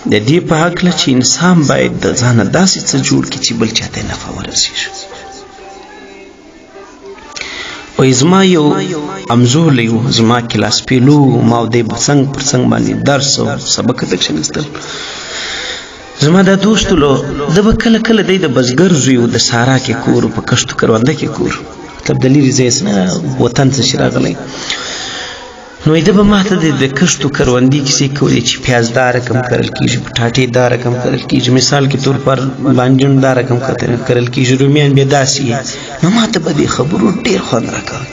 د دې په هکله چې انسان باید د ځانه داسې څه جوړ کړي چې بل چاته نفع ورسېږي. وایي زما یو همزولی و، زما کلاس پیلو و، ما او دی به څنګ پر څنګ باندې درس او سبق اخیستل. زما دا دوست ولو ده به کله کله دی د بزګر زوی و، د سارا کې کور په کښتو کرونده کې کور، مطلب د لرې ځای نه وطن څه چې راغلی. نو ده به ما ته د کښتو کروندې کیسې کولې چې پیاز دا رقم کرل کېږي، پټاټې دا رقم کرل کېږي، مثال کې طور پر بانجڼ دا رقم کرل کېږي، رومیان بیا داسې یې. نو ما ته به دې خبرو ډېر خوند راکاوه.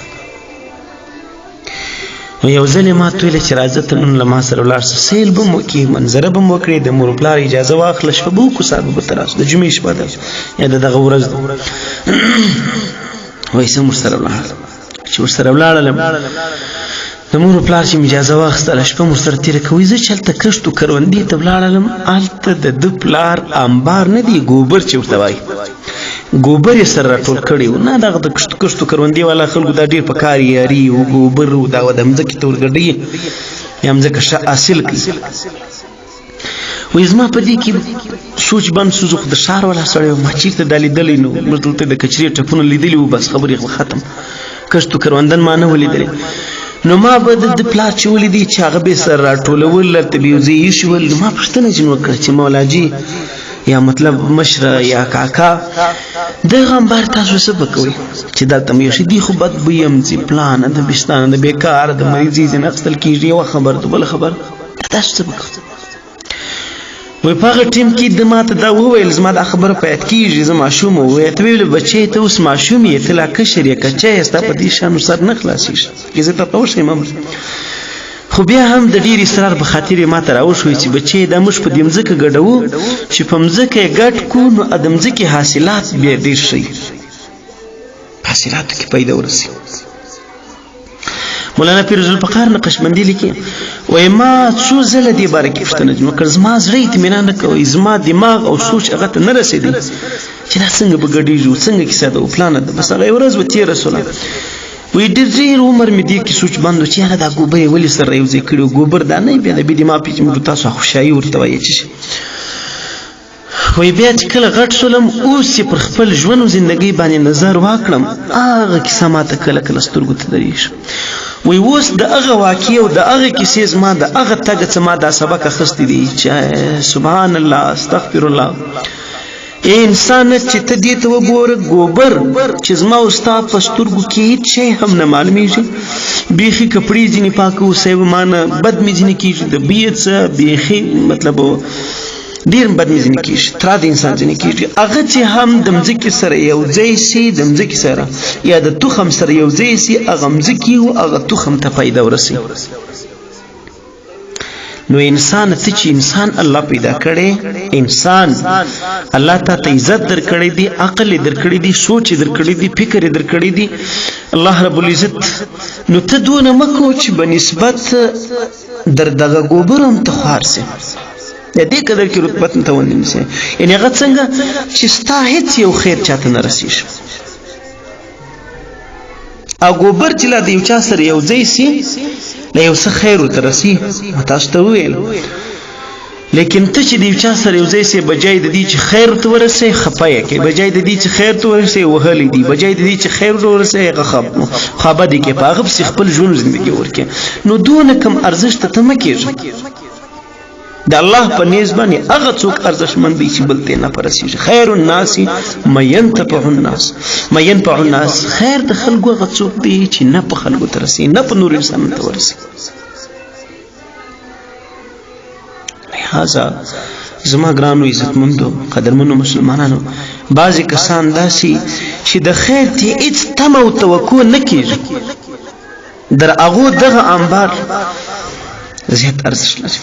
نو یو ځل یې ما ته ویله چې راځه ته نن له ما سره ولاړ شه، سیل به مو وکړې، منظره به مو وکړې، د مور پلار اجازه واخله، شپه به وکړو، سهار به ته راشو، د جمعې شپه ده یا د دغه ورځ ده. وایي زه ورسره ولاړم. چې ورسره ولاړلم د مور پلار چې مې اجازه واخیستله، شپه مو ورسره تېره کړه. وایي زه چې هلته کښتو کروندې ته ولاړلم، هلته د ده پلار انبار نه دی، ګوبر چې ورته وایي، ګوبر یې سره راټول کړی و. نه دغه د کښتو کروندې والا خلکو دا ډېر په کار یاري و، ګوبر و، دا د مځکې ته ورګډوي یا مځکه ښه حاصل کړي. وایي زما په دې کې سوچ بند شو، زه خو د ښار والا سړی وم، ما چېرته دا لیدلی نو، موږ دلته د کچرې ټپونه لیدلي وو، بس خبرې ختم، کښتو کروندن ما نه و لیدلی. نو ما به د پلار چې ولیدی چې هغه به یې سره راټولول، هلته به یې یو ځای ایښي ول. نو ما پوښتنه ځینې وکړه چې مولاجي یا مطلب مشره یا کاکا دغه انبار تاسو څه به کوئ چې دلته مو ایښي دي؟ خو بد بوی هم ځي، پلانه د بستانه د بېکاره د مریضۍ ځینې اخیستل کېږي، یوه خبره ده، بله خبره تاسو څه به کوئ؟ وایي په هغه ټیم کې ده ما ته دا وویل، زما دا خبره په یاد کېږي، زه ماشوم وم. وایي ته ویل بچی ته اوس ماشوم یې، ته لا کشر یې، کچی یې، ستا په دې شیانو سر نه خلاصېږي، که زه درته وښیم. خو بیا هم د ډېر اصرار په خاطر یې ما ته راوښوي چې بچی دا موږ په دې مځکه ګډوو چې په مځکه یې ګډ کړو، نو د مځکې حاصلات بیا ډېر ښه وي، په حاصلاتو کې پیدا ورسي. مولانا فیروز الفقار نقشبندي لیکي، وایي ما څو ځله دې باره کې پوښتنه وکړه، زما زړه اطمینان نه کوي، زما دماغ او سوچ هغه ته نه رسېدی چې دا څنګه به ګډېږي، څنګه کیسه ده او پلانه ده. بس هغه یوه ورځ به تېره شوله. وایي ډېر عمر مې دې کې سوچ بند و چې یاره دا ګوبر یې ولې سره یو ځای کړي و، ګوبر دا نه بیا د بې دماغ پیچ تاسو خوشحایي ورته وایي چې شي. وایي بیا چې کله غټ شولم، اوس چې پر خپل ژوند او زندګۍ باندې نظر واکړم، هغه کیسه ما ته کله کله سترګو ته درېږي. وایي اوس د هغه واقعې او د هغه کیسې زما د هغه تګه څه ما دا سبق اخیستی دی چې سبحان الله استغفر الله. ای انسان چې ته دې ته وګوره، ګوبر چې زما او ستا په سترګو کې هېڅ شی هم نه معلومېږي، بیخي کپړې ځینې پاکه اوسئ، ما نه بد مې ځینې کېږي، د بیې څه بیخي مطلب ډېر بد مې ځینې کېږي، ترا د انسان ځینې کېږي. هغه چې هم د مځکې سره یو ځای سي، د مځکې سره یا د تخم سره یو ځای سي، هغه مځکې او هغه تخم ته پیدا ورسي. نو انسان ته چې انسان الله پیدا کړی، انسان الله ته عزت درکړی دی، عقل یې درکړی دی، سوچ یې درکړی دی، فکر یې درکړی دی الله رب العزت. نو ته دونه مه کوه چې به نسبت در دغه ګوبر هم ته خوار سي، د دې قدر کې رتبت ته ونیسي. یعنې هغه څنګه چې ستا هېڅ یو خیر چاته نه رسېږي، او ګوبر چې لا د یو چا سره یو ځای سي، له یو څه خیر ورته رسي. ما تاسو ته وویل، لیکن ته چې د یو چا سره یو ځای سي، بجای د دې چې خیر ورته ورسوي خفه یې کوې، بجای د دې چې خیر ورته ورسوي وهلی دي، بجای د دې چې خیر ورته ورسوي هغه خوابه دي کوې، په هغه پسې خپل ژوند زندګي ورکړې. نو دونه کم ارزښت ته مه کېږه. د الله په نیز باندې هغه څوک ارزښتمند دی چې بل ته نفع رسېږي. خیر الناس من ينتفع الناس، من ينفع الناس، خیر د خلکو هغه څوک دی چې نه په خلکو ته رسي، نه په نور انسانو ته ورسي. لہذا زما ګرانو عزتمندو قدرمنو مسلمانانو، بعضې کسان داسې چې د خیر ته هېڅ تمه او توقع نه کېږي، در هغو دغه انبار زیات ارزښت لري.